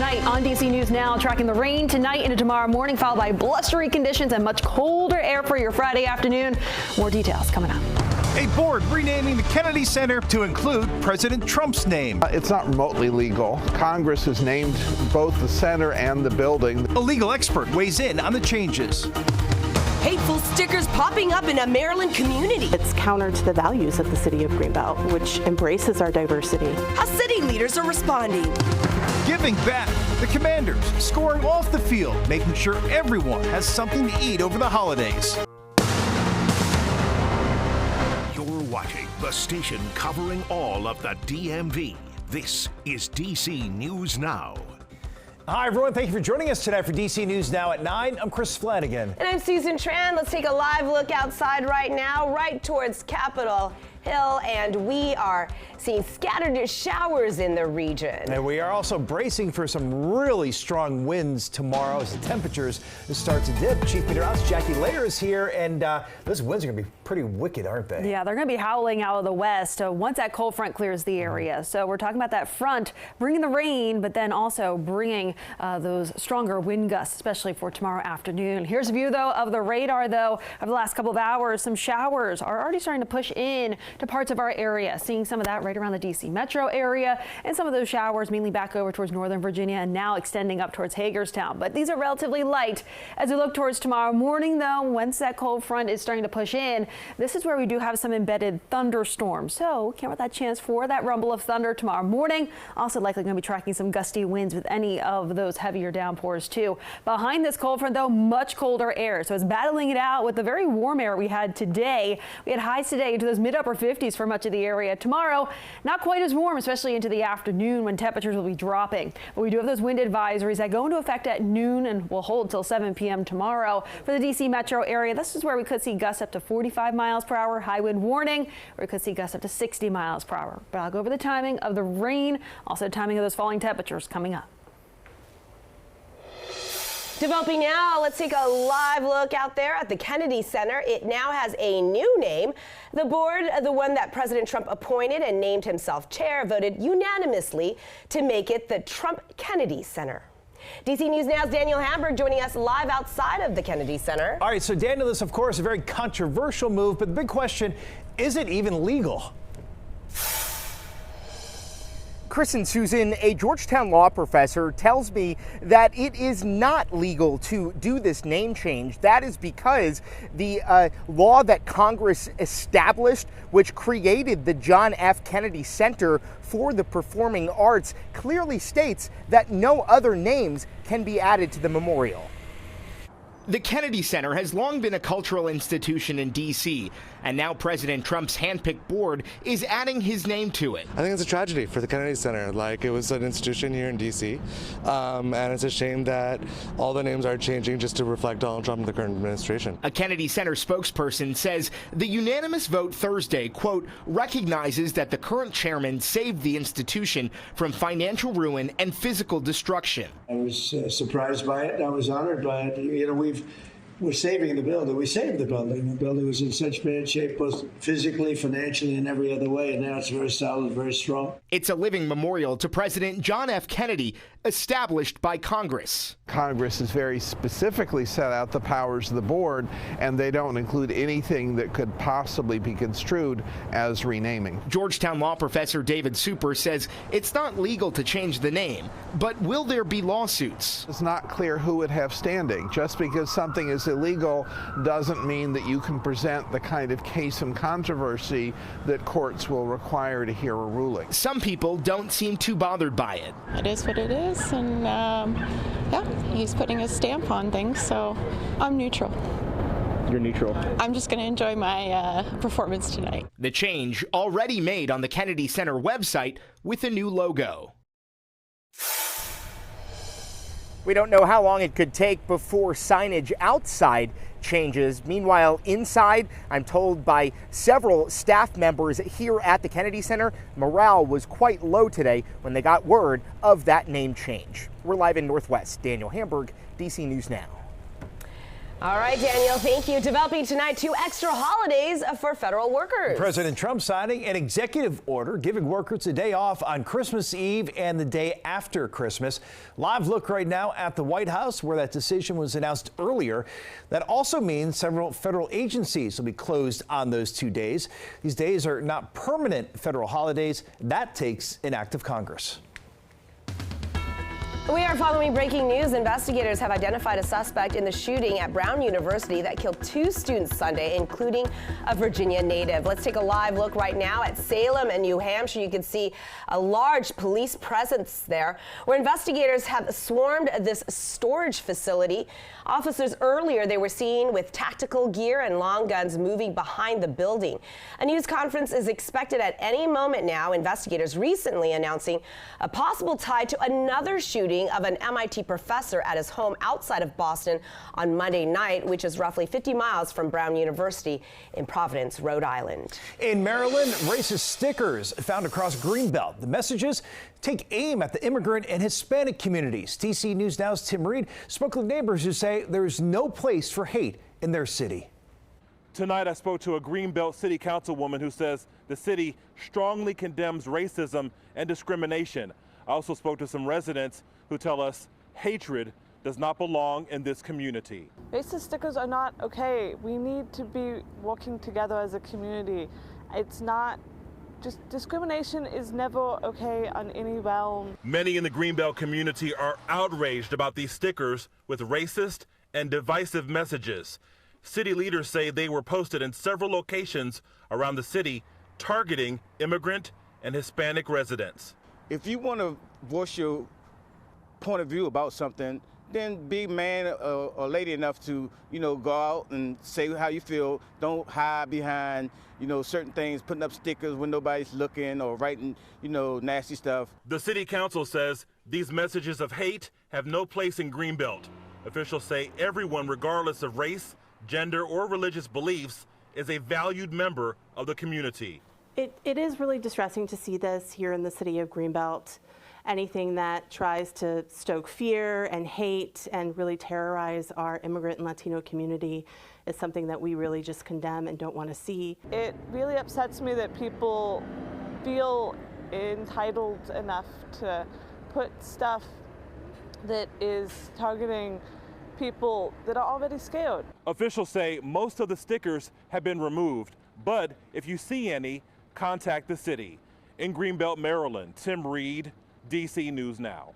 Tonight on DC News Now, tracking the rain tonight into tomorrow morning, followed by blustery conditions and much colder air for your Friday afternoon. More details coming up. A board renaming the Kennedy Center to include President Trump's name. It's not remotely legal. Congress has named both the center and the building. A legal expert weighs in on the changes. Hateful stickers popping up in a Maryland community. It's counter to the values of the city of Greenbelt, which embraces our diversity. How city leaders are responding. Giving back. The Commanders scoring off the field, making sure everyone has something to eat over the holidays. You're watching the station covering all of the DMV. This is DC News Now. Hi, everyone. Thank you for joining us tonight for DC News Now at 9. I'm Chris Flanagan. And I'm Susan Tran. Let's take a live look outside right now, right towards Capitol Hill, and we are seeing scattered showers in the region. And we are also bracing for some really strong winds tomorrow as the temperatures start to dip. Chief Meteorologist Jackie Layer is here, and those winds are going to be pretty wicked, aren't they? Yeah, they're going to be howling out of the west once that cold front clears the area. So we're talking about that front bringing the rain, but then also bringing those stronger wind gusts, especially for tomorrow afternoon. Here's a view, though, of the radar, though, of the last couple of hours. Some showers are already starting to push in to parts of our area. Seeing some of that right around the DC metro area, and some of those showers mainly back over towards Northern Virginia and now extending up towards Hagerstown. But these are relatively light as we look towards tomorrow morning, though. Once that cold front is starting to push in, this is where we do have some embedded thunderstorms. So can't wait that chance for that rumble of thunder tomorrow morning. Also likely going to be tracking some gusty winds with any of those heavier downpours too. Behind this cold front, though, much colder air. So it's battling it out with the very warm air we had today. We had highs today into those mid-upper 50s for much of the area. Tomorrow, not quite as warm, especially into the afternoon when temperatures will be dropping. But we do have those wind advisories that go into effect at noon and will hold till 7 p.m. tomorrow. For the DC metro area, this is where we could see gusts up to 45 miles per hour, high wind warning, or we could see gusts up to 60 miles per hour. But I'll go over the timing of the rain, also timing of those falling temperatures coming up. Developing now, let's take a live look out there at the Kennedy Center. It now has a new name. The board, the one that President Trump appointed and named himself chair, voted unanimously to make it the Trump Kennedy Center. DC News Now's Daniel Hamburg joining us live outside of the Kennedy Center. All right, so Daniel, this, of course, a very controversial move, but the big question, is it even legal? Chris and Susan, a Georgetown law professor, tells me that it is not legal to do this name change. That is because the law that Congress established, which created the John F. Kennedy Center for the Performing Arts, clearly states that no other names can be added to the memorial. The Kennedy Center has long been a cultural institution in D.C., and now President Trump's handpicked board is adding his name to it. I think it's a tragedy for the Kennedy Center. Like, it was an institution here in D.C., and it's a shame that all the names are changing just to reflect Donald Trump and the current administration. A Kennedy Center spokesperson says the unanimous vote Thursday, quote, recognizes that the current chairman saved the institution from financial ruin and physical destruction. I was surprised by it. I was honored by it. You know, we're saving the building. We saved the building. The building was in such bad shape, both physically, financially, and every other way. And now it's very solid, very strong. It's a living memorial to President John F. Kennedy, established by Congress. Congress has very specifically set out the powers of the board, and they don't include anything that could possibly be construed as renaming. Georgetown law professor David Super says it's not legal to change the name, but will there be lawsuits? It's not clear who would have standing. Just because something is illegal doesn't mean that you can present the kind of case and controversy that courts will require to hear a ruling. Some people don't seem too bothered by it. It is what it is, and yeah, he's putting a stamp on things, so I'm neutral. You're neutral. I'm just going to enjoy my performance tonight. The change already made on the Kennedy Center website with a new logo. We don't know how long it could take before signage outside changes. Meanwhile, inside, I'm told by several staff members here at the Kennedy Center, morale was quite low today when they got word of that name change. We're live in Northwest. Daniel Hamburg, DC News Now. All right, Daniel, thank you. Developing tonight 2 extra holidays for federal workers. President Trump signing an executive order giving workers a day off on Christmas Eve and the day after Christmas. Live look right now at the White House, where that decision was announced earlier. That also means several federal agencies will be closed on those 2 days. These days are not permanent federal holidays. That takes an act of Congress. We are following breaking news. Investigators have identified a suspect in the shooting at Brown University that killed 2 students Sunday, including a Virginia native. Let's take a live look right now at Salem and New Hampshire. You can see a large police presence there, where investigators have swarmed this storage facility. Officers earlier, they were seen with tactical gear and long guns moving behind the building. A news conference is expected at any moment now. Investigators recently announcing a possible tie to another shooting of an MIT professor at his home outside of Boston on Monday night, which is roughly 50 miles from Brown University in Providence, Rhode Island. In Maryland, racist stickers found across Greenbelt. The messages take aim at the immigrant and Hispanic communities. DC News Now's Tim Reed spoke with neighbors who say there's no place for hate in their city. Tonight, I spoke to a Greenbelt City Councilwoman who says the city strongly condemns racism and discrimination. I also spoke to some residents who tell us hatred does not belong in this community. Racist stickers are not okay. We need to be working together as a community. It's not just discrimination is never okay on any realm. Many in the Greenbelt community are outraged about these stickers with racist and divisive messages. City leaders say they were posted in several locations around the city targeting immigrant and Hispanic residents. If you want to voice your point of view about something, then be man or lady enough to, go out and say how you feel. Don't hide behind, certain things, putting up stickers when nobody's looking or writing, nasty stuff. The city council says these messages of hate have no place in Greenbelt. Officials say everyone, regardless of race, gender, or religious beliefs, is a valued member of the community. It is really distressing to see this here in the city of Greenbelt. Anything that tries to stoke fear and hate and really terrorize our immigrant and Latino community is something that we really just condemn and don't want to see. It really upsets me that people feel entitled enough to put stuff that is targeting people that are already scared. Officials say most of the stickers have been removed, but if you see any, contact the city. In Greenbelt, Maryland, Tim Reed, DC News Now.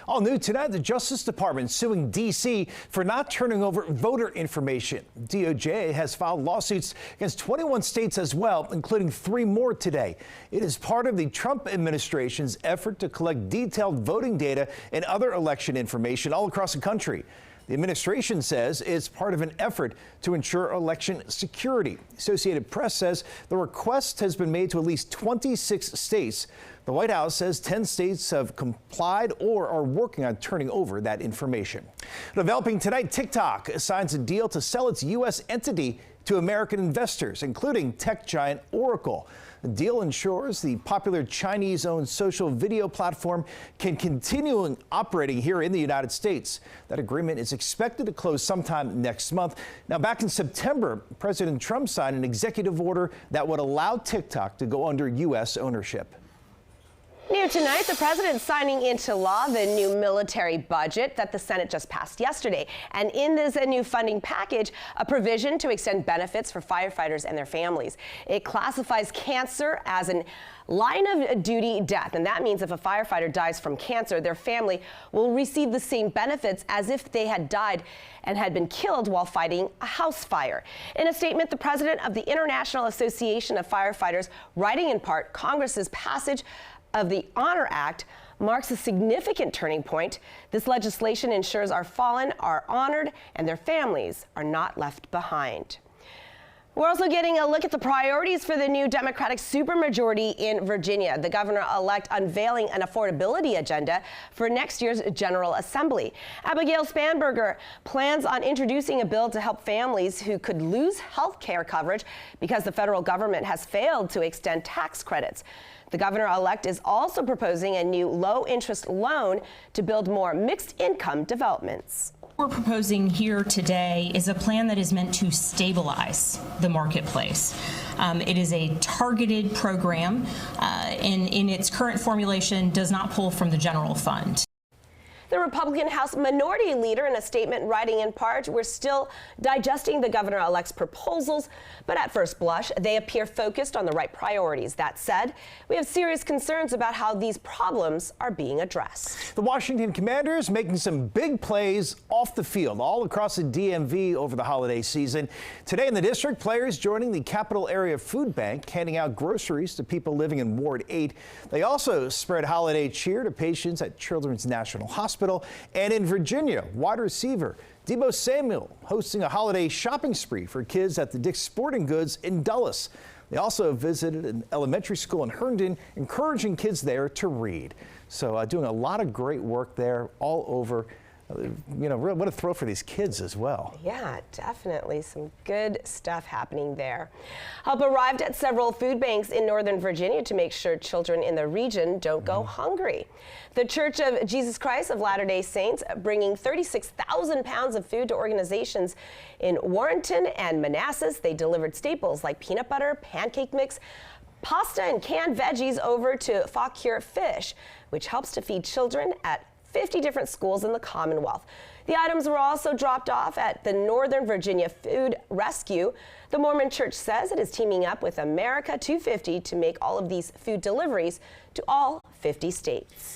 All new tonight, the Justice Department suing D.C. for not turning over voter information. DOJ has filed lawsuits against 21 states as well, including 3 more today. It is part of the Trump administration's effort to collect detailed voting data and other election information all across the country. The administration says it's part of an effort to ensure election security. Associated Press says the request has been made to at least 26 states. The White House says 10 states have complied or are working on turning over that information. Developing tonight, TikTok signs a deal to sell its U.S. entity to American investors, including tech giant Oracle. The deal ensures the popular Chinese-owned social video platform can continue operating here in the United States. That agreement is expected to close sometime next month. Now, back in September, President Trump signed an executive order that would allow TikTok to go under U.S. ownership. New tonight, the president signing into law the new military budget that the Senate just passed yesterday. And in this new funding package, a provision to extend benefits for firefighters and their families. It classifies cancer as an line of duty death, and that means if a firefighter dies from cancer, their family will receive the same benefits as if they had died and had been killed while fighting a house fire. In a statement, the president of the International Association of Firefighters, writing in part, Congress's passage of the Honor Act marks a significant turning point. This legislation ensures our fallen are honored and their families are not left behind. We're also getting a look at the priorities for the new Democratic supermajority in Virginia. The governor-elect unveiling an affordability agenda for next year's General Assembly. Abigail Spanberger plans on introducing a bill to help families who could lose health care coverage because the federal government has failed to extend tax credits. The governor-elect is also proposing a new low-interest loan to build more mixed-income developments. What we're proposing here today is a plan that is meant to stabilize the marketplace. It is a targeted program, and in its current formulation does not pull from the general fund. The Republican House Minority Leader, in a statement writing in part, "We're still digesting the governor-elect's proposals, but at first blush, they appear focused on the right priorities. That said, we have serious concerns about how these problems are being addressed." The Washington Commanders making some big plays off the field all across the DMV over the holiday season. Today in the district, players joining the Capital Area Food Bank, handing out groceries to people living in Ward 8. They also spread holiday cheer to patients at Children's National Hospital. And in Virginia, wide receiver Deebo Samuel hosting a holiday shopping spree for kids at the Dick's Sporting Goods in Dulles. They also visited an elementary school in Herndon, encouraging kids there to read. So doing a lot of great work there all over. You know, what a throw for these kids as well. Yeah, definitely some good stuff happening there. Help arrived at several food banks in Northern Virginia to make sure children in the region don't go hungry. The Church of Jesus Christ of Latter-day Saints bringing 36,000 pounds of food to organizations in Warrenton and Manassas. They delivered staples like peanut butter, pancake mix, pasta, and canned veggies over to Fauquier Fish, which helps to feed children at 50 different schools in the Commonwealth. The items were also dropped off at the Northern Virginia Food Rescue. The Mormon Church says it is teaming up with America 250 to make all of these food deliveries to all 50 states.